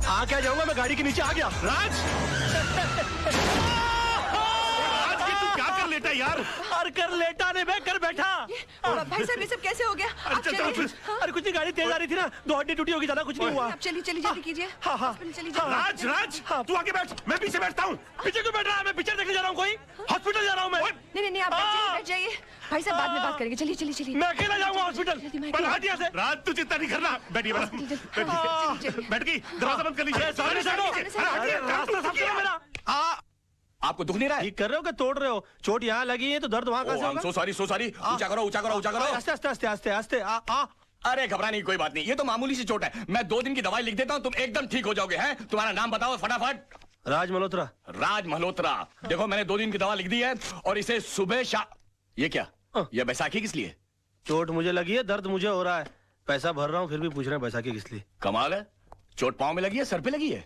आ क्या जाऊंगा, मैं गाड़ी के नीचे आ गया। राज क्या कर लेटा यार? हर कर लेटा ने मैं कर बैठा। भाई साहब ये सब कैसे हो गया? अरे कुछ नहीं, गाड़ी तेज आ रही थी ना, दो हड्डी टूटी होगी, ज्यादा कुछ नहीं हुआ। आप चलिए चलिए जल्दी कीजिए। राज राज तू आगे बैठ, मैं पीछे बैठता हूँ। पीछे क्यों बैठ रहा है? मैं पिक्चर देखने जा रहा हूँ, कोई हॉस्पिटल जा रहा हूँ मैं। नहीं आप बैठ जाइए। भाई साहब बाद में बात करेंगे, चलिए चलिए चलिए। मैं अकेला जाऊंगा हॉस्पिटल। राज तू चिंता नहीं करना, बैठिए बैठ गई, दरवाजा बंद कर लीजिए। रास्ता साफ करो मेरा। आपको दुख नहीं रहा है? ठीक कर रहे हो कि तोड़ रहे हो? चोट यहाँ लगी है तो दर्द वहाँ कहाँ से होगा? सो सॉरी ऊंचा करो आस्ते आस्ते आस्ते आस्ते। अरे घबराने की कोई बात नहीं, ये तो मामूली सी चोट है। मैं 2 दिन की दवाई लिख देता हूँ, तुम एकदम ठीक हो जाओगे। हैं तुम्हारा नाम बताओ फटाफट। राज मल्होत्रा। राज मल्होत्रा। देखो मैंने 2 दिन की दवा लिख दी है और इसे सुबह ये क्या? ये बैसाखी किस लिए? चोट मुझे लगी है, दर्द मुझे हो रहा है, पैसा भर रहा हूँ, फिर भी पूछ रहे हैं बैसाखी किस लिए। कमाल है, चोट पाँव में लगी है, सर पे लगी है।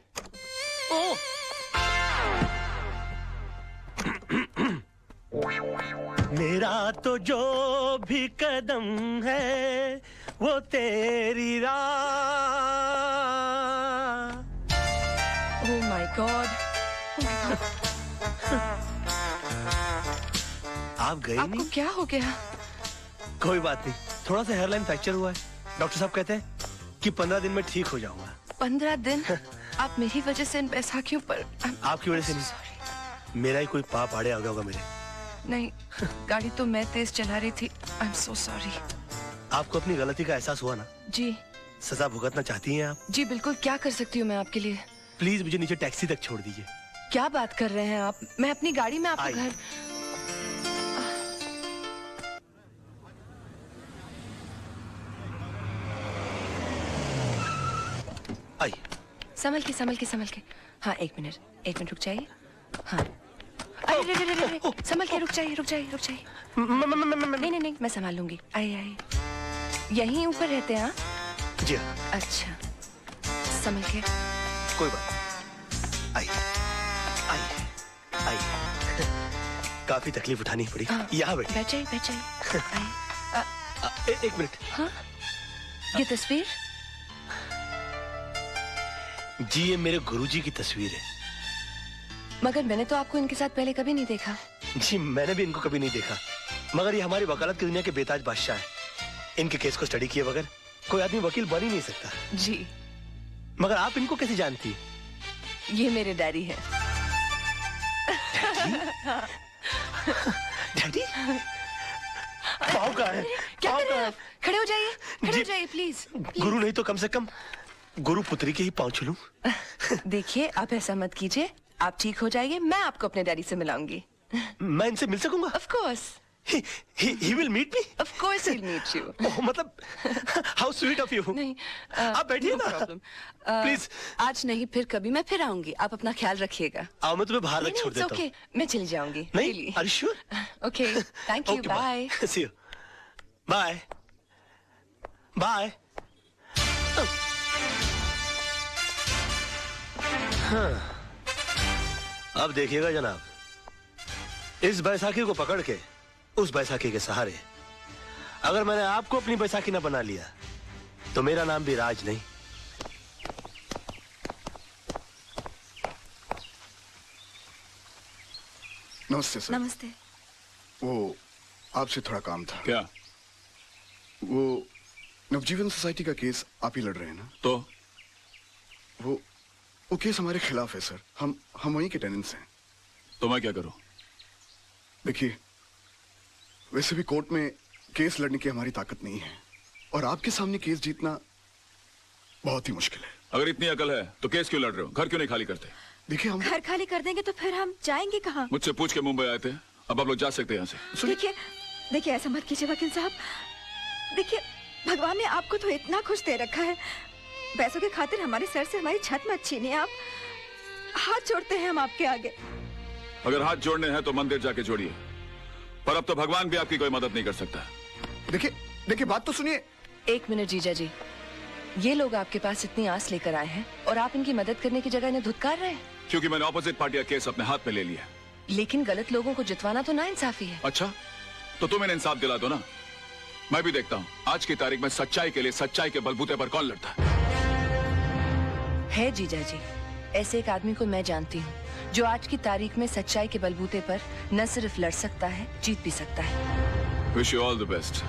मेरा तो जो भी कदम है वो तेरी राह। Oh my God. आप गए नहीं? आपको क्या हो गया? कोई बात नहीं, थोड़ा सा हेयरलाइन फ्रैक्चर हुआ है। डॉक्टर साहब कहते हैं कि 15 दिन में ठीक हो जाऊंगा। 15 दिन? आप मेरी वजह से इन बैसाखियों पर। आपकी वजह से नहीं, मेरा ही कोई पाप आड़े आ गया होगा मेरे। नहीं, गाड़ी तो मैं तेज चला रही थी। I am so sorry. आपको अपनी गलती का एहसास हुआ ना? जी। सजा भुगतना चाहती हैं आप? जी बिल्कुल, क्या कर सकती हूँ मैं आपके लिए? प्लीज मुझे नीचे टैक्सी तक छोड़ दीजिए। क्या बात कर रहे हैं आप? मैं अपनी गाड़ी में आपको घर। आई। संभल के। हाँ एक मिनट रुक जाइए। हाँ अरे संभल के, रुक जाइए। नहीं मैं संभाल लूंगी। आइए यहीं ऊपर रहते हैं? जी। अच्छा संभल के। कोई बात। आई। काफी तकलीफ उठानी पड़ी। यहाँ बैठ जाइए। एक मिनट। हाँ ये तस्वीर? जी ये मेरे गुरुजी की तस्वीर है। मगर मैंने तो आपको इनके साथ पहले कभी नहीं देखा। जी मैंने भी इनको कभी नहीं देखा, मगर ये हमारी वकालत की दुनिया के बेताज बादशाह हैं। इनके केस को स्टडी किए बगैर कोई आदमी वकील बन ही नहीं सकता। जी। मगर आप इनको कैसे जानती? ये मेरे डैडी है। डैडी? पाँव कहाँ है? क्या कर रहे हैं आप? खड़े हो जाइए प्लीज। गुरु नहीं तो कम से कम गुरु पुत्री के ही पाँव छूलूं। देखिए आप ऐसा मत कीजिए, आप ठीक हो जाइए, मैं आपको अपने डैडी से मिलाऊंगी। मैं इनसे मिल सकूंगा? Of course. He will meet me? Of course he'll meet you. मतलब how sweet of you. नहीं, आप बैठिए ना। प्लीज। आज नहीं, फिर कभी मैं फिर आऊंगी। आप अपना ख्याल रखिएगा। आओ मैं तुम्हें बाहर रख छोड़ देता हूँ। मैं चली जाऊंगी। नहीं, are you sure? Okay, thank you. Bye. See you. Bye. Bye. हाँ। अब देखिएगा जनाब, इस बैसाखी को पकड़ के उस बैसाखी के सहारे अगर मैंने आपको अपनी बैसाखी न बना लिया तो मेरा नाम भी राज नहीं। नमस्ते सर। नमस्ते। वो आपसे थोड़ा काम था। क्या? वो नवजीवन सोसाइटी का केस आप ही लड़ रहे हैं ना? तो वो केस हमारे खिलाफ है सर। हम वहीं के टेनेंट्स हैं। तो मैं क्या करूं? देखिए, वैसे भी कोर्ट में केस लड़ने की हमारी ताकत नहीं है और आपके सामने केस जीतना बहुत ही मुश्किल है। अगर इतनी अकल है तो केस क्यों लड़ रहे हो? घर क्यों नहीं खाली करते? देखिए, हम घर खाली कर देंगे तो फिर हम जाएंगे कहाँ? मुझसे पूछ के मुंबई आए थे, अब आप लोग जा सकते हैं यहाँ से। देखिए ऐसा मत कीजिए वकील साहब। देखिए भगवान ने आपको तो इतना खुश दे रखा है, पैसों के खातिर हमारे सर से हमारी छत मत छीनिए। आप हाथ जोड़ते हैं हम आपके आगे। अगर हाथ जोड़ने हैं तो मंदिर जाके जोड़िए, पर अब तो भगवान भी आपकी कोई मदद नहीं कर सकता। देखिए बात तो सुनिए। एक मिनट जीजा जी, ये लोग आपके पास इतनी आस लेकर आए हैं और आप इनकी मदद करने की जगह इन्हें धुतकार रहे हैं। क्योंकि मैंने ऑपोजिट पार्टी का केस अपने हाथ में ले लिया। लेकिन गलत लोगों को जितवाना तो नाइंसाफी है। अच्छा, तो तुम इन्हें इंसाफ दिला दो ना। मैं भी देखता हूँ आज की तारीख में सच्चाई के लिए सच्चाई के बलबूते पर कौन लड़ता है। है जीजा जी, ऐसे एक आदमी को मैं जानती हूँ जो आज की तारीख में सच्चाई के बलबूते पर न सिर्फ लड़ सकता है, जीत भी सकता है। Wish you all the best.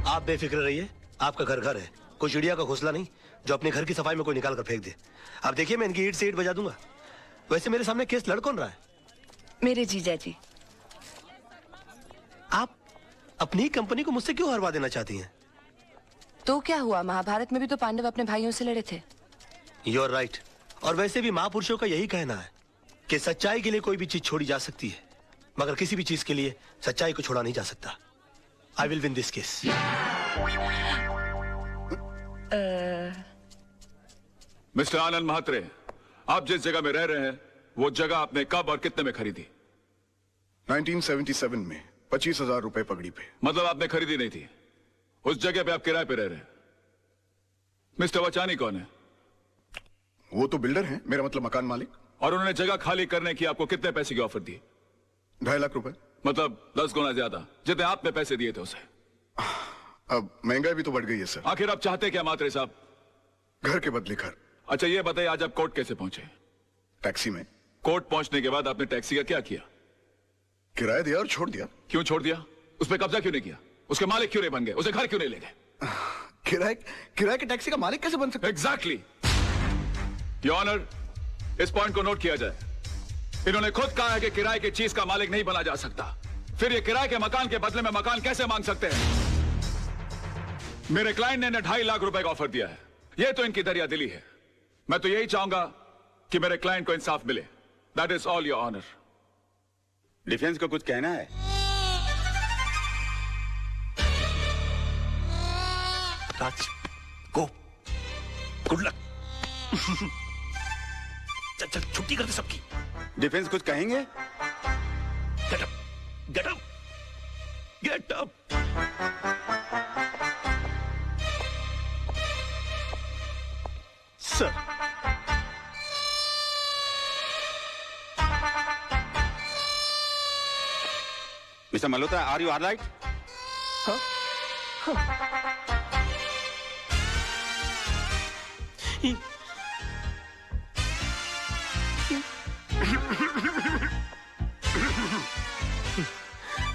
आप बेफिक्र रहिए, आपका घर घर है, कोई चिड़िया का घोंसला नहीं जो अपने घर की सफाई में कोई निकाल कर फेंक दे। आप देखिए, मैं इनकी ईंट से ईंट बजा दूंगा। वैसे मेरे सामने केस लड़ कौन रहा है? मेरे जीजा जी। आप अपनी कंपनी को मुझसे क्यों हरवा देना चाहती हैं? तो क्या हुआ, महाभारत में भी तो पांडव अपने भाइयों से लड़े थे। You are right. और वैसे भी महापुरुषों का यही कहना है कि सच्चाई के लिए कोई भी चीज छोड़ी जा सकती है, मगर किसी भी चीज के लिए सच्चाई को छोड़ा नहीं जा सकता। I will win this case. Mr Anand Mhatre, आप जिस जगह में रह रहे हैं वो जगह आपने कब और कितने में खरीदी? 1977 में 25,000 रुपए पगड़ी पे। मतलब आपने खरीदी नहीं थी, उस जगह पे आप किराए पे रह रहे हैं। मिस्टर वचानी कौन है? वो तो बिल्डर हैं, मेरा मतलब मकान मालिक। और उन्होंने जगह खाली करने की आपको कितने पैसे की ऑफर दी? 2.5 लाख रुपए। मतलब 10 गुना ज्यादा जितने आपने पैसे दिए थे उसे। अब महंगाई भी तो बढ़ गई है सर। आखिर आप चाहते क्या मात्रे साहब? घर के बदले घर। अच्छा ये बताइए, आज आप कोर्ट कैसे पहुंचे? टैक्सी में। कोर्ट पहुंचने के बाद आपने टैक्सी का क्या किया? किराया दिया और छोड़ दिया। क्यों छोड़ दिया? उस पर कब्जा क्यों नहीं किया? उसके मालिक क्यों नहीं बन गए? उसे घर क्यों नहीं ले गए? किराए के टैक्सी का मालिक कैसे बन सकता? एग्जैक्टली। योर ऑनर, इस पॉइंट को नोट किया जाए। इन्होंने खुद कहा है कि किराए की चीज का मालिक नहीं बना जा सकता, फिर ये किराए के मकान के बदले में मकान कैसे मांग सकते हैं? मेरे क्लाइंट ने इन्हें 2.5 लाख रुपए का ऑफर दिया है। ये तो इनकी दरिया दिली है। मैं तो यही चाहूंगा कि मेरे क्लाइंट को इंसाफ मिले। That is all your honour. Defence को कुछ कहना है? Raj, go, good luck. चल चल, छुट्टी कर दे सबकी। डिफेंस कुछ कहेंगे? Get up, get up, get up. Sir, mister Malhotra, are you alright?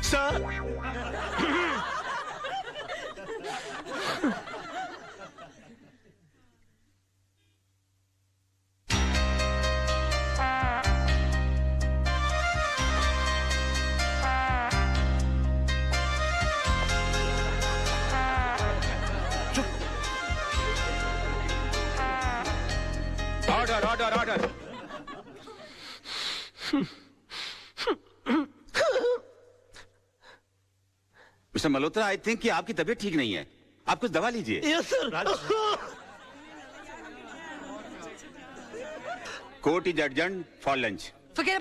Sir, order order order. Mister Malhotra, I think कि आपकी तबीयत ठीक नहीं है, आप कुछ दवा लीजिए। Yes sir. Court is adjourned for lunch. Forget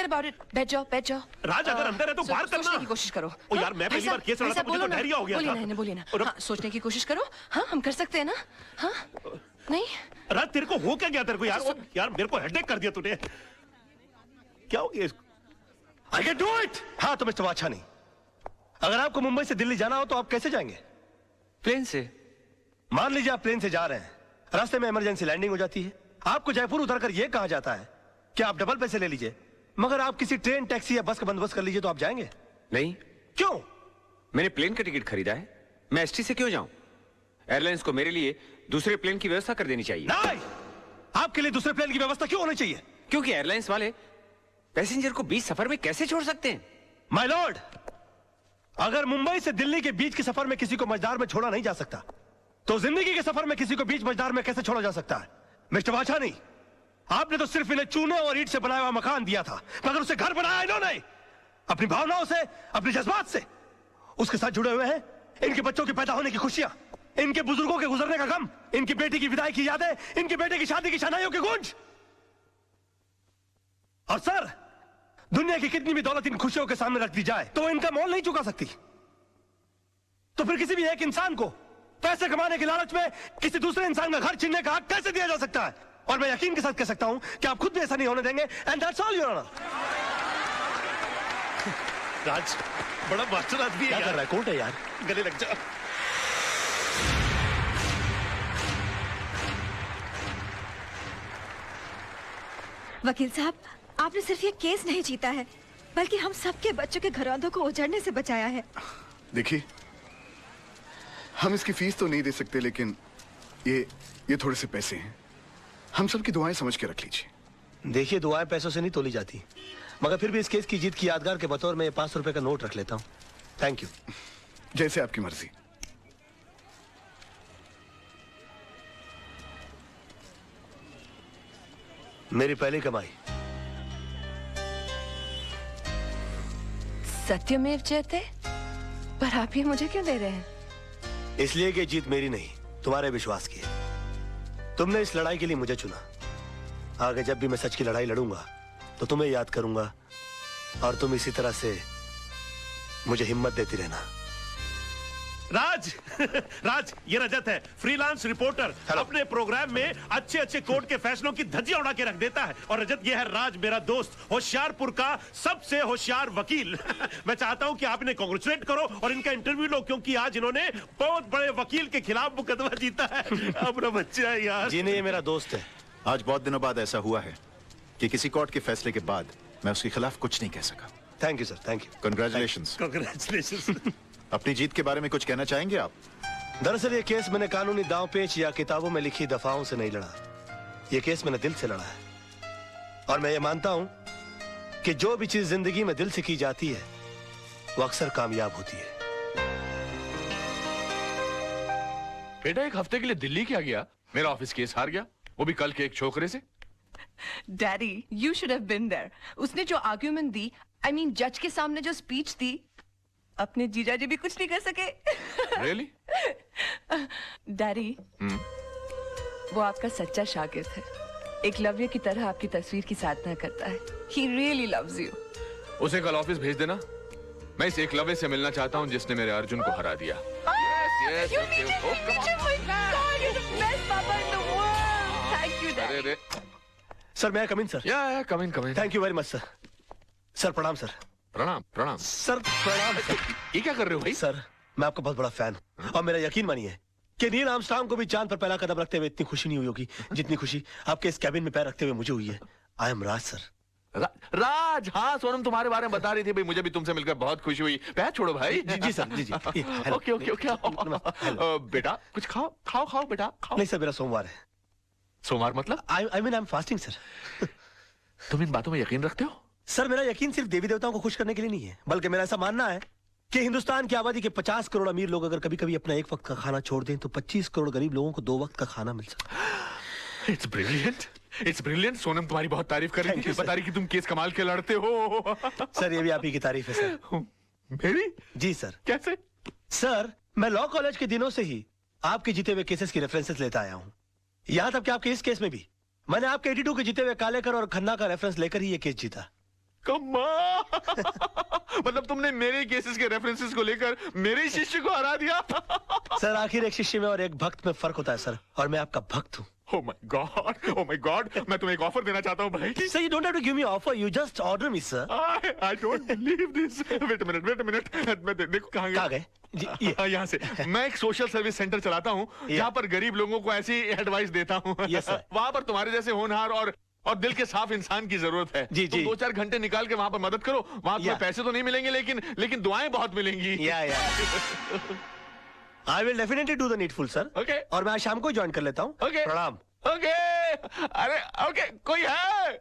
about it. बैठ जाओ, बैठ जाओ। राज, अगर अंदर है तो बाहर करना। सोचने की कोशिश करो। ओ यार, मैं पहली बार केस लड़ा था, मुझे तो डायरिया हो गया था। बोलिए ना। हाँ, सोचने की कोशिश करो। हाँ, हम कर सकते हैं ना? हाँ, नहीं? राज, तेरे को हो क्या गया? तेरे को यार मेरे को हेडेक कर दिया तूने। क्या हो गया इसको? I can do it। हाँ, तो मिस्टर वाछानी, अगर आपको मुंबई से दिल्ली जाना हो तो आप कैसे जाएंगे? प्लेन से। मान लीजिए आप प्लेन से जा रहे हैं, रास्ते में इमरजेंसी लैंडिंग हो जाती है, आपको जयपुर उतरकर यह कहा जाता है कि आप डबल पैसे ले लीजिए, मगर आप किसी ट्रेन, टैक्सी या बस का बंदोबस्त कर लीजिए, तो आप जाएंगे? नहीं। क्यों? मैंने प्लेन का टिकट खरीदा है, मैं एसटी से क्यों जाऊं? एयरलाइंस को मेरे लिए दूसरे प्लेन की व्यवस्था कर देनी चाहिए। नहीं, आपके लिए दूसरे प्लेन की व्यवस्था क्यों होनी चाहिए? क्योंकि एयरलाइंस वाले पैसेंजर को बीच सफर में कैसे छोड़ सकते हैं? माय लॉर्ड, अगर मुंबई से दिल्ली के बीच के सफर में किसी को मझधार में छोड़ा नहीं जा सकता, तो जिंदगी के सफर में किसी को बीच मझधार में कैसे छोड़ा जा सकता है? मिस्टर वाछानी, आपने तो सिर्फ इन्हें चूने और ईंट से बनाया हुआ मकान दिया था, मगर उसे घर बनाया इन्होंने अपनी भावनाओं से, अपने जज्बात से। उसके साथ जुड़े हुए हैं इनके बच्चों के पैदा होने की खुशियां, इनके बुजुर्गों के गुजरने का गम, इनकी बेटी की विदाई की यादें, इनके बेटे की शादी की शनाइयों की गूंज। और सर, दुनिया की कितनी भी दौलत इन खुशियों के सामने रख दी जाए तो इनका मोल नहीं चुका सकती। तो फिर किसी भी एक इंसान को पैसे कमाने के लालच में किसी दूसरे इंसान का घर छीनने का हक कैसे दिया जा सकता है? और मैं यकीन के साथ कह सकता हूं कि आप खुद भी ऐसा नहीं होने देंगे। And that's all your honour. Raj, बड़ा मास्टर आदमी है। क्या कर रहा है? कोर्ट है यार, गले लग जा। वकील साहब, आपने सिर्फ ये केस नहीं जीता है, बल्कि हम सबके बच्चों के घरौंदों को उजड़ने से बचाया है। देखिए, हम इसकी फीस तो नहीं दे सकते, लेकिन ये थोड़े से पैसे हैं, हम सबकी दुआएं समझ के रख लीजिए। देखिए, दुआएं पैसों से नहीं तोली जाती, मगर फिर भी इस केस की जीत की यादगार के बतौर में 500 रुपए का नोट रख लेता हूँ। Thank you. जैसे आपकी मर्जी। मेरी पहली कमाई। सत्यमेव जयते, पर आप ही मुझे क्यों दे रहे हैं? इसलिए कि जीत मेरी नहीं, तुम्हारे विश्वास की है। तुमने इस लड़ाई के लिए मुझे चुना। आगे जब भी मैं सच की लड़ाई लड़ूंगा तो तुम्हें याद करूंगा, और तुम इसी तरह से मुझे हिम्मत देती रहना। राज राज, ये रजत है, फ्रीलांस रिपोर्टर। अपने प्रोग्राम में अच्छे अच्छे कोर्ट के फैसलों की धज्जियां उड़ा के रख देता है। और रजत, ये है राज, मेरा दोस्त, होशियारपुर का सबसे होशियार वकील। मैं चाहता हूं कि आप इन्हें कांग्रेचुलेट करो और इनका इंटरव्यू लो, क्योंकि आज इन्होंने बहुत बड़े वकील के खिलाफ मुकदमा जीता है। अपना बच्चा है यार। जी नहीं, ये मेरा दोस्त है। आज बहुत दिनों बाद ऐसा हुआ है कि किसी कोर्ट के फैसले के बाद मैं उसके खिलाफ कुछ नहीं कह सका। Thank you sir, thank you. Congratulations. Congratulations. अपनी जीत के बारे में कुछ कहना चाहेंगे आप? दरअसल ये केस मैंने कानूनी दांव पेच या किताबों में लिखी दफाओं से नहीं लड़ा। ये केस मैंने दिल से लड़ा है, और मैं ये मानता हूं कि जो भी चीज जिंदगी में दिल से की जाती है वो अक्सर कामयाब होती है। बेटा, एक हफ्ते के लिए दिल्ली क्या गया? मेरा ऑफिस केस हार गया, वो भी कल के एक छोकरे से। Daddy, you should have been there. उसने जो आर्ग्यूमेंट दी, आई मीन जज के सामने जो स्पीच दी, अपने जीजा जी भी कुछ नहीं कर सके। Really? डैडी, वो आपका सच्चा शागिर्द है। एकलव्य की तरह आपकी तस्वीर की साधना करता है। He really loves you. उसे कल ऑफिस भेज देना। मैं इस एकलव्य से मिलना चाहता हूँ जिसने मेरे अर्जुन को हरा दिया। Yes, okay, oh, come on. अरे सर, मैं come in sir? Yeah come in. Thank you very much sir. Sir प्रणाम सर। प्रणाम सर, प्रणाम सर। ये क्या कर रहे हो भाई? सर, मैं आपका बहुत बड़ा फैन हूँ, और मेरा यकीन मानिए कि नील आर्मस्ट्रांग को भी चांद पर पहला कदम रखते हुए इतनी खुशी नहीं हुई होगी जितनी खुशी आपके इस कैबिन में पैर रखते हुए मुझे हुई है। I am Raj sir. राज, हाँ, सोनम तुम्हारे बारे में बता रही थी भाई, मुझे भी तुमसे मिलकर बहुत खुशी हुई। पैर छोड़ो भाई। जी सर, जी। ओके। बेटा कुछ खाओ बेटा, खाओ। नहीं सर, मेरा सोमवार है। सोमवार मतलब? I am fasting sir. तुम इन बातों में यकीन रखते हो? सर, मेरा यकीन सिर्फ देवी देवताओं को खुश करने के लिए नहीं है, बल्कि मेरा ऐसा मानना है कि हिंदुस्तान की आबादी के 50 करोड़ अमीर लोग अगर कभी कभी अपना एक वक्त का खाना छोड़ दें तो 25 करोड़ गरीब लोगों को 2 वक्त का खाना मिल सकता है। It's brilliant. सोनम तुम्हारी बहुत तारीफ कर रही थी, बता रही कि तुम केस कमाल के लड़ते हो। सर, ये भी आप ही की तारीफ है सर। मेरी? जी सर। कैसे? सर, मैं लॉ कॉलेज के दिनों से ही आपके जीते हुए केसेस की रेफरेंसेस लेता आया हूँ। यहाँ तक कि आपके इस केस में भी मैंने आपके 82 के जीते हुए कालेकर और खन्ना का रेफरेंस लेकर ही ये केस जीता। मतलब तुमने मेरे केसेस के रेफरेंसेस को लेकर मेरे शिष्य को हरा दिया। सर, आखिर एक शिष्य में और एक भक्त में फर्क होता है सर, और मैं आपका भक्त हूँ। Oh my God, मैं तुम्हें एक ऑफर देना चाहता हूँ भाई। Sir, you don't have to give me offer, you just order me, sir. I don't believe this. Wait a minute. मैं देखो कहाँ गए? यहाँ से। मैं एक सोशल सर्विस सेंटर चलाता हूँ जहाँ पर गरीब लोगों को ऐसी एडवाइस देता हूँ। Yes, sir. वहाँ पर तुम्हारे जैसे होनहार और दिल के साफ इंसान की जरूरत है। जी। तुम 2-4 घंटे निकाल के वहाँ पर मदद करो। वहाँ तुम्हें पैसे तो नहीं मिलेंगे, लेकिन दुआएं बहुत मिलेंगी। I will definitely do the needful, sir. Okay. और मैं आज शाम को ज्वाइन कर लेता हूँ। Okay. प्रणाम। Okay. अरे okay, कोई है?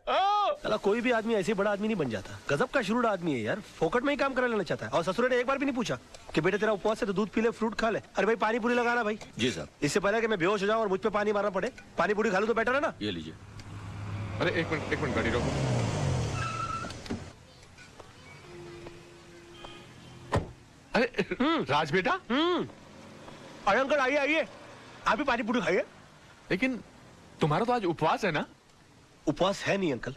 चला, कोई भी आदमी ऐसे बड़ा आदमी नहीं बन जाता। गजब का शुरू आदमी है यार, फोकट में ही काम करा लेना चाहता है। और ससुर ने एक बार भी नहीं पूछा कि बेटे तेरा उपवास है तो दूध पी ले, फ्रूट खा ले। अरे भाई, पानी पूरी लगाना भाई। जी सर। इससे पहले कि मैं बेहोश हो जाऊं और मुझ पे पानी मारना पड़े, पानी पूरी खा लूं तो बेटर है ना। ये लीजिए। अरे एक मिनट गाड़ी रोको। अरे राज बेटा। अरे अंकल, आइए, आप भी पानी पूरी खाइए। लेकिन तुम्हारा तो आज उपवास है ना? उपवास है नहीं अंकल,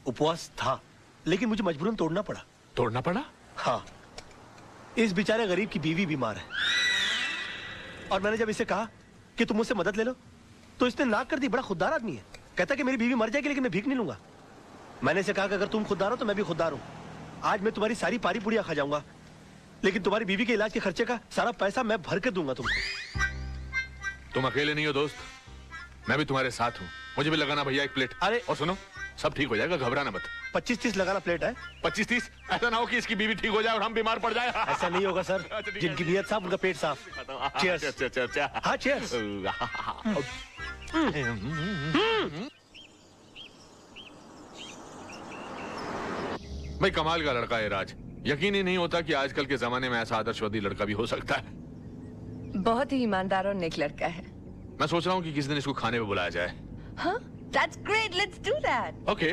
उपवास था, लेकिन मुझे मजबूरन तोड़ना पड़ा। तोड़ना पड़ा? हाँ, इस बेचारे गरीब की बीवी बीमार है, और मैंने जब इसे कहा कि तुम मुझसे मदद ले लो तो इसने नाक कर दी। बड़ा खुददार आदमी है, कहता कि मेरी बीवी मर जाएगी लेकिन मैं भीख नहीं लूंगा। मैंने इसे कहा कि अगर तुम खुददार हो तो मैं भी खुददार हूं। आज मैं तुम्हारी सारी पारी पुड़िया खा जाऊंगा, लेकिन तुम्हारी बीवी के इलाज के खर्चे का सारा पैसा मैं भर के दूंगा तुमको। तुम अकेले नहीं हो दोस्त, मैं भी तुम्हारे साथ हूँ। मुझे भी लगाना भैया एक प्लेट। अरे और सुनो, सब ठीक हो जाएगा, घबराना मत। 25-30 लगाना प्लेट है। 25-30? ऐसा ना हो कि इसकी बीवी ठीक हो जाए और हम बीमार पड़ जाए। ऐसा नहीं होगा सर, जिनकी नीयत साफ उनका पेट साफ। Cheers। अच्छा। हाँ cheers। भाई कमाल का लड़का है राज, यकीन ही नहीं होता कि आजकल के जमाने में ऐसा आदर्शवादी लड़का भी हो सकता है। बहुत ही ईमानदार और नेक लड़का है। मैं सोच रहा हूँ कि किसी दिन इसको खाने पे बुलाया जाए। हाँ, that's great, let's do that। Okay.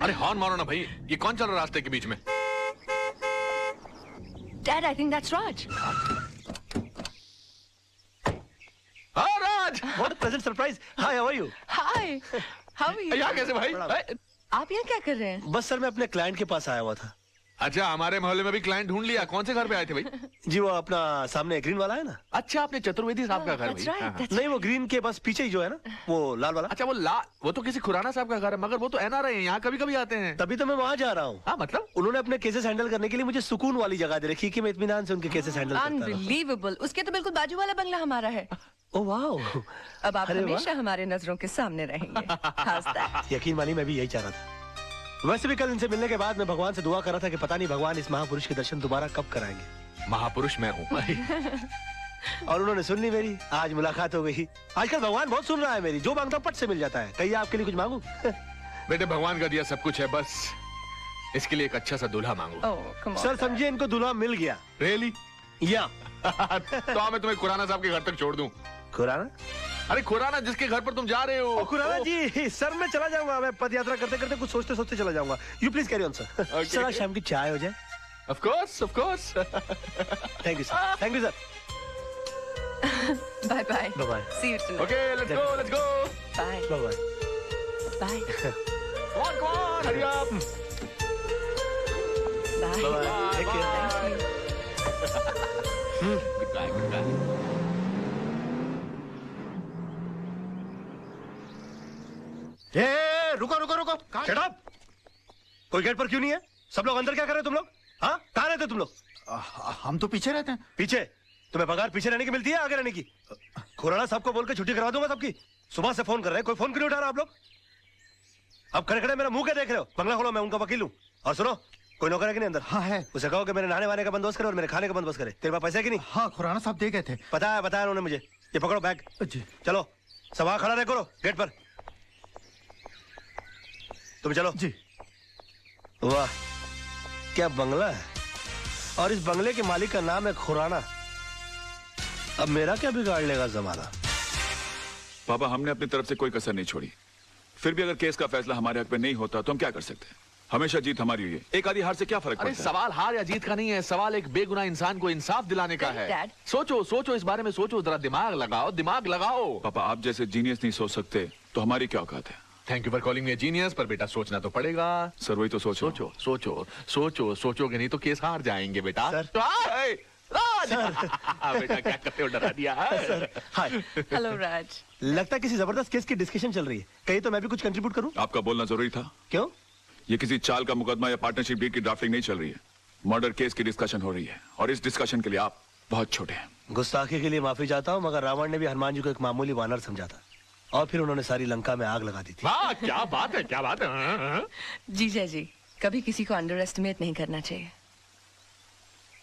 अरे हॉर्न मारो ना भाई, ये कौन चल रहा है रास्ते के बीच में? Dad, I think that's Raj। हाँ राज! What a pleasant surprise। Hi, how are you? Hi, how are you? यहाँ कैसे भाई? आप यहाँ क्या कर रहे हैं? बस सर मैं अपने क्लाइंट के पास आया हुआ था। अच्छा, हमारे मोहल्ले में भी क्लाइंट ढूंढ लिया। कौन से घर पे आए थे भाई? जी वो अपना सामने ग्रीन वाला है ना। अच्छा, आपने चतुर्वेदी साहब का घर That's भाई? right, that's नहीं वो ग्रीन के बस पीछे ही जो है ना, वो लाल वाला। अच्छा वो तो किसी खुराना साहब का घर है, मगर वो तो NRI है, यहाँ कभी कभी आते हैं। तभी तो मैं वहाँ जा रहा हूँ। हाँ मतलब? उन्होंने अपने केसेस हैंडल करने के लिए मुझे सुकून वाली जगह दे रखी कि मैं इत्मीनान से उनके केसेस हैंडल करता रहूं। Unbelievable। उसके तो बिल्कुल बाजू वाला बंगला हमारा है। ओह वाह। अब आप अरे वाह। हमेशा हमारे नजरों के सामने रहेंगे। How's that? यकीन मानिए मैं भी यही चाह रहा था। वैसे भी कल इनसे मिलने के बाद मैं भगवान से दुआ कर रहा था कि पता नहीं भगवान इस महापुरुष के दर्शन दोबारा कब कराएंगे। महापुरुष मैं हूँ। और उन्होंने सुन ली मेरी, आज मुलाकात हो गई। आजकल भगवान बहुत सुन रहा है मेरी, जो मांगता हूँ पट से मिल जाता है। कहिए आपके लिए कुछ मांगू? बेटे भगवान का दिया सब कुछ है, बस इसके लिए एक अच्छा सा दूल्हा मांगो। Oh, come on, sir Dad। समझिए इनको दूल्हा मिल गया। रियली? या तो मैं तुम्हें खुराना साहब के घर तक छोड़ दूं। खुराना? अरे खुराना जिसके घर पर तुम जा रहे हो। खुराना जी, सर मैं चला जाऊंगा। मैं पद यात्रा करते करते कुछ सोचते सोचते चला जाऊंगा। You please carry on sir. Sir आज शाम की चाय हो जाए। Of course of course. Thank you sir, thank you sir. Bye bye। Bye bye। See you tonight। Okay let's go let's go. Bye bye bye. bye come on hurry up. bye। Bye-bye। Take care। Thank you। Goodbye goodbye. रुको रुको रुको, shut up. कोई gate पर क्यों नहीं है? सब लोग अंदर क्या कर रहे हो तुम लोग? हाँ कहाँ रहते हो तुम लोग? हम तो पीछे रहते हैं। पीछे? तुम्हें पगार पीछे रहने की मिलती है आगे रहने की? खुराना साहब को बोल के छुट्टी करवा दूंगा सबकी। सुबह से फोन कर रहे हैं, कोई फोन क्यों नहीं उठा रहा आप लोग? अब खड़े खड़े मेरा मुंह क्या देख रहे हो? बंगला खोलो, मैं उनका वकील हूँ। और सुनो, कोई नौकर है कि नहीं अंदर? हाँ है। उसे कहो कि मेरे नहाने वाने का बंदोबस्त करे और मेरे खाने का बंदोबस्त करे। तेरे पास पैसे है कि नहीं? हाँ खुराना साहब दे गए थे। बताया उन्होंने मुझे। ये पकड़ो बैग। जी। चलो सब वहां खड़ा रहे करो गेट पर। तुम चलो। जी। वाह क्या बंगला है, और इस बंगले के मालिक का नाम है खुराना। अब मेरा क्या बिगाड़ लेगा जमाना? पापा हमने अपनी तरफ से कोई कसर नहीं छोड़ी, फिर भी अगर केस का फैसला हमारे हक में नहीं होता तो हम क्या कर सकते हैं? हमेशा जीत हमारी हुई है, एक आधी हार से क्या फर्क अरे पड़ता है? सवाल हार या जीत का नहीं है, सवाल एक बेगुनाह इंसान को इंसाफ दिलाने का है। Dad। सोचो सोचो इस बारे में सोचो, जरा दिमाग लगाओ दिमाग लगाओ। पापा आप जैसे जीनियस नहीं सोच सकते तो हमारी क्या औकात है? Thank you for calling me genius, पर बेटा सोचना तो पड़ेगा। सर वही तो सोचो। सोचो सोचो सोचो सोचोगे नहीं तो केस हार जाएंगे बेटा। सर। राज। बेटा क्या करते हो, डरा दिया। हाय। हेलो राज। लगता है किसी जबरदस्त केस की डिस्कशन चल रही है, कहीं तो मैं भी कुछ कंट्रीब्यूट करूं? आपका बोलना जरूरी था। क्यों? ये किसी चाल का मुकदमा या पार्टनरशिप डील की ड्राफ्टिंग नहीं चल रही है, मर्डर केस की डिस्कशन हो रही है, और इस डिस्कशन के लिए आप बहुत छोटे हैं। गुस्ताखी के लिए माफी चाहता हूं, मगर रावण ने भी हनुमान जी को एक मामूली वानर समझा था, और फिर उन्होंने सारी लंका में आग लगा दी थी। वाह क्या बात है, क्या बात है। जीजा जी, कभी किसी को अंडर एस्टिमेट नहीं करना चाहिए।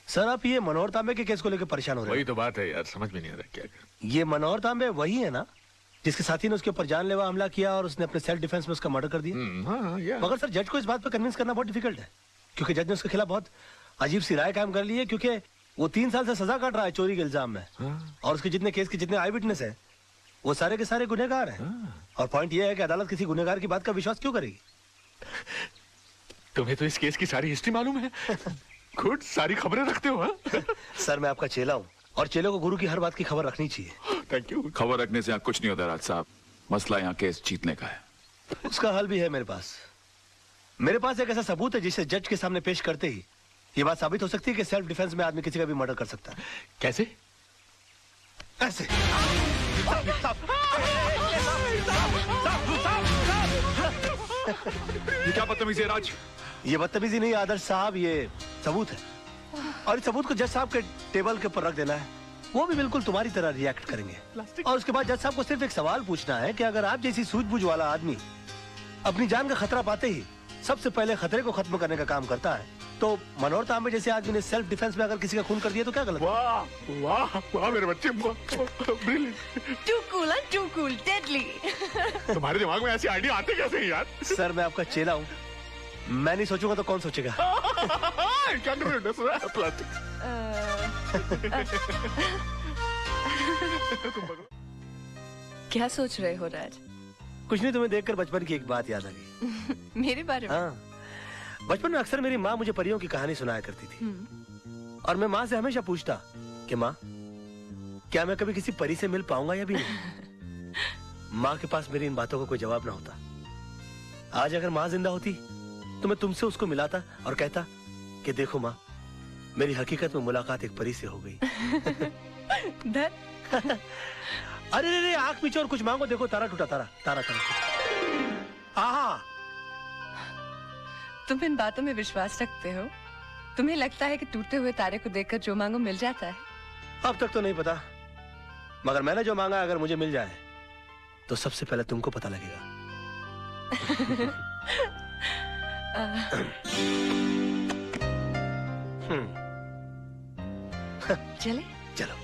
सर आप ये मनोहर तांबे के केस को लेकर परेशान हो रहे वही हैं? तो बात है यार, समझ में नहीं आ रहा क्या कर। ये मनोहर तांबे वही है ना जिसके साथी ने उसके ऊपर जानलेवा हमला किया और उसने अपने सेल्फ डिफेंस में उसका मर्डर कर दिया? हाँ, या। मगर सर जज को इस बात पर कन्विंस करना बहुत डिफिकल्ट है, क्योंकि जज ने उसके खिलाफ बहुत अजीब सी राय कायम कर ली है, क्योंकि वो 3 साल से सजा काट रहा है चोरी के इल्जाम में। और उसके जितने केस के जितने आई विटनेस है वो सारे के सारे गुनहगार हैं। और पॉइंट ये है कि अदालत किसी गुनहगार की बात का विश्वास क्यों करेगी? तुम्हें तो इस केस की सारी हिस्ट्री मालूम है। गुड, सारी खबरें रखते हो। हाँ? सर मैं आपका चेला हूँ, और चेलों को गुरु की हर बात की खबर रखनी चाहिए। Thank you. खबर रखने से यहाँ कुछ नहीं होता राज साहब, मसला यहाँ केस जीतने का है। उसका हल भी है मेरे पास। मेरे पास एक ऐसा सबूत है जिसे जज के सामने पेश करते ही ये बात साबित हो सकती है कि सेल्फ डिफेंस में आदमी किसी का भी मर्डर कर सकता है। कैसे? ऐसे। ये क्या बदतमीजी है राज? ये बदतमीजी नहीं आदर्श साहब, ये सबूत है, और इस सबूत को जज साहब के टेबल के ऊपर रख देना है, वो भी बिल्कुल तुम्हारी तरह रिएक्ट करेंगे। और उसके बाद जज साहब को सिर्फ एक सवाल पूछना है कि अगर आप जैसी सूझबूझ वाला आदमी अपनी जान का खतरा पाते ही सबसे पहले खतरे को खत्म करने का काम करता है, तो मनोहर तांबे जैसे आदमी ने सेल्फ डिफेंस में अगर किसी का खून कर दिया तो क्या गलत? वाह वाह वाह मेरे बच्चे, too cool and too cool, deadly. तुम्हारे दिमाग में ऐसी आइडिया आते कैसे हैं यार? सर मैं आपका चेला हूँ, मैं नहीं सोचूंगा तो कौन सोचेगा? क्या सोच रहे हो राज? कुछ नहीं, तुम्हें देखकर बचपन की एक बात याद आ गई। मेरे बारे में? हाँ, बचपन में अक्सर मेरी माँ मुझे परियों की कहानी सुनाया करती थी और मैं माँ से हमेशा पूछता कि माँ क्या मैं कभी किसी परी से मिल पाऊंगा या भी नहीं। माँ के पास मेरी इन बातों का कोई जवाब ना होता। आज अगर माँ जिंदा होती तो मैं तुमसे उसको मिलाता और कहता कि देखो माँ, मेरी हकीकत में मुलाकात एक परी से हो गई। अरे रे आंख पीछे और कुछ मांगो, देखो तारा टूटा, तारा तारा तारा। आहा, तुम इन बातों में विश्वास रखते हो? तुम्हें लगता है कि टूटे हुए तारे को देखकर जो मांगो मिल जाता है? अब तक तो नहीं पता, मगर मैंने जो मांगा अगर मुझे मिल जाए तो सबसे पहले तुमको पता लगेगा। चले? चलो।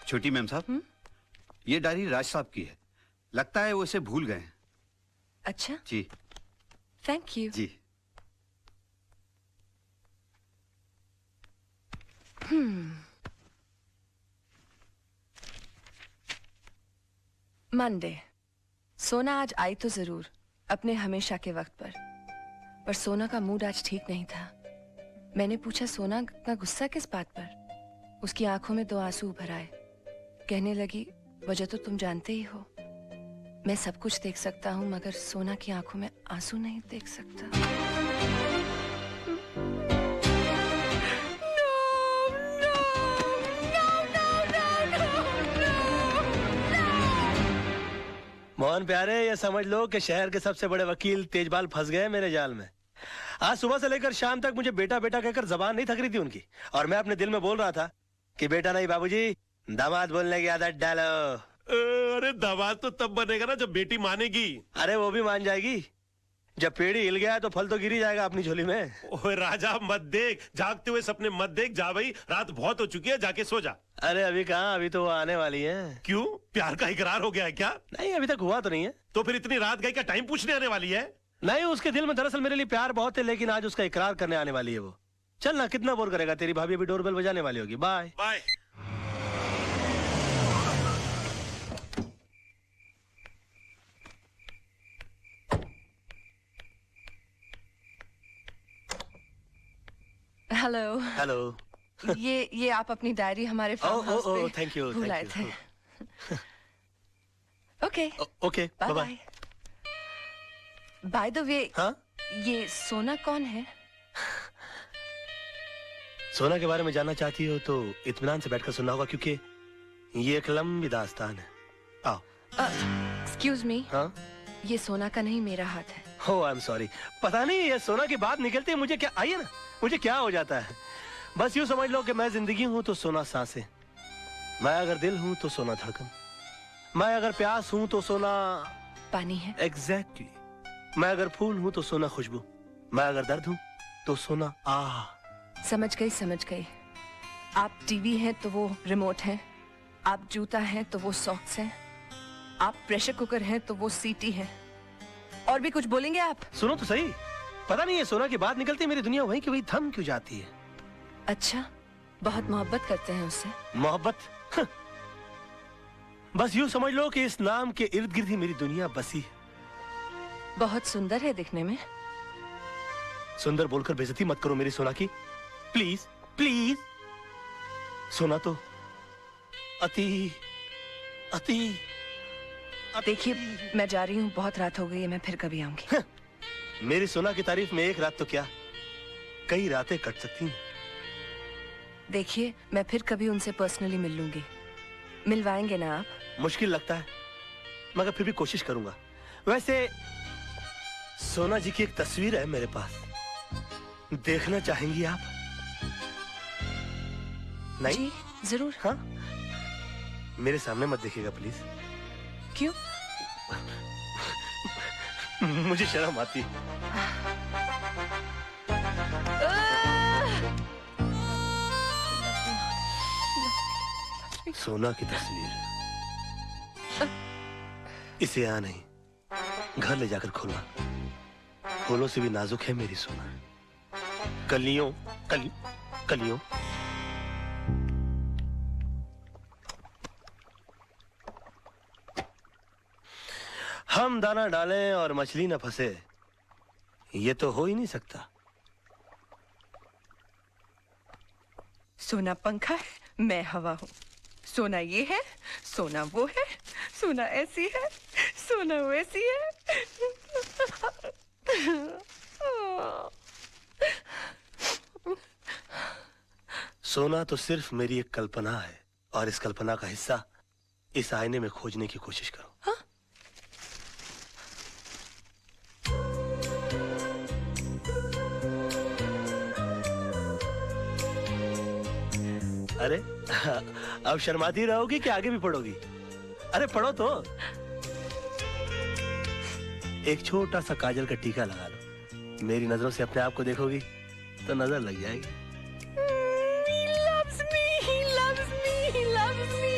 छोटी मैम साहब, ये डायरी राज साहब की है, लगता है वो इसे भूल गए हैं। अच्छा जी, थैंक यू। जी। मंडे। सोना आज आई तो जरूर अपने हमेशा के वक्त पर सोना का मूड आज ठीक नहीं था। मैंने पूछा सोना का गुस्सा किस बात पर? उसकी आंखों में 2 आंसू उभर आए। कहने लगी वजह तो तुम जानते ही हो, मैं सब कुछ देख सकता हूँ मगर सोना की आंखों में आंसू नहीं देख सकता। मोहन प्यारे, ये समझ लो कि शहर के सबसे बड़े वकील तेजपाल फंस गए मेरे जाल में। आज सुबह से लेकर शाम तक मुझे बेटा बेटा कहकर जबान नहीं थक रही थी उनकी, और मैं अपने दिल में बोल रहा था कि बेटा नहीं बाबूजी, दामाद बोलने की आदत डालो। अरे दामाद तो तब बनेगा ना जब बेटी मानेगी। अरे वो भी मान जाएगी, जब पेड़ हिल गया तो फल तो गिर ही जाएगा अपनी झोली में। ओए राजा मत देख, जागते हुए सपने मत देख, जा भाई, रात बहुत हो चुकी है, जाके सो जा। अरे अभी कहाँ, अभी तो वो आने वाली है। क्यों, प्यार का इकरार हो गया है क्या? नहीं, अभी तक हुआ तो नहीं है। तो फिर इतनी रात गई का टाइम पूछने आने वाली है? नहीं, उसके दिल में दरअसल मेरे लिए प्यार बहुत है, लेकिन आज उसका इकरार करने आने वाली है वो। चल ना, कितना बोर करेगा, तेरी भाभी अभी डोरबेल बजाने वाली होगी। Bye bye. हेलो। हेलो। ये आप अपनी डायरी हमारे फार्म हाउस पे थैंक यू, भूल आए थे। Okay okay, bye bye. By the way, हाँ? ये सोना कौन है? सोना के बारे में जानना चाहती हो तो इत्मीनान से बैठकर सुनना होगा, क्योंकि ये एक लंबी दास्तान है। आओ। Excuse me. हाँ? ये सोना का नहीं, मेरा हाथ है। हो, आई एम सॉरी। पता नहीं ये सोना की बात निकलती है मुझे क्या, आइए ना, मुझे क्या हो जाता है। बस यूं समझ लो कि मैं जिंदगी हूं तो सोना सांसें, मैं अगर दिल हूं तो सोना धड़कन, मैं अगर प्यास हूं तो सोना पानी है। एग्जैक्टली। मैं अगर फूल हूं तो सोना खुशबू, मैं अगर दर्द हूं तो सोना आह। समझ गई, समझ गई। आप टीवी हैं तो वो रिमोट है, आप जूता हैं तो वो सॉक्स हैं, आप प्रेशर कुकर हैं तो वो सीटी है। और भी कुछ बोलेंगे आप? सुनो तो सही, पता नहीं ये सोना की बात निकलती मेरी दुनिया वहीं की वहीं थम क्यों जाती है। अच्छा, बहुत मोहब्बत करते हैं उससे? मोहब्बत? बस यूं समझ लो कि इस नाम के इर्द गिर्द ही मेरी दुनिया बसी है। बहुत सुंदर है दिखने में। सुंदर बोलकर बेइज्जती मत करो मेरी सोना की, प्लीज प्लीज। सोना तो अति अति देखिए, मैं जा रही हूँ, बहुत रात हो गई है, मैं फिर कभी आऊंगी। मेरी सोना की तारीफ में एक रात तो क्या, कई रातें कट सकती हैं। देखिए, मैं फिर कभी उनसे पर्सनली मिल लूंगी, मिलवाएंगे ना आप? मुश्किल लगता है मगर फिर भी कोशिश करूंगा। वैसे सोना जी की एक तस्वीर है मेरे पास, देखना चाहेंगी आप? नहीं? जी जरूर। हाँ, मेरे सामने मत देखिएगा प्लीज। क्यों? मुझे शर्म आती है। सोना की तस्वीर, इसे यहाँ नहीं, घर ले जाकर खोलना। फूलों से भी नाजुक है मेरी सोना। कलियों कलियों। हम दाना डालें और मछली न फंसे, ये तो हो ही नहीं सकता। सोना पंखा है, मैं हवा हूँ। सोना ये है, सोना वो है, सोना ऐसी है, सोना वैसी है। सोना तो सिर्फ मेरी एक कल्पना है, और इस कल्पना का हिस्सा इस आईने में खोजने की कोशिश करो। हाँ? अरे अब शर्माती रहोगी कि आगे भी पढ़ोगी? अरे पढ़ो तो। एक छोटा सा काजल का टीका लगा लो, मेरी नजरों से अपने आप को देखोगी तो नजर लग जाएगी।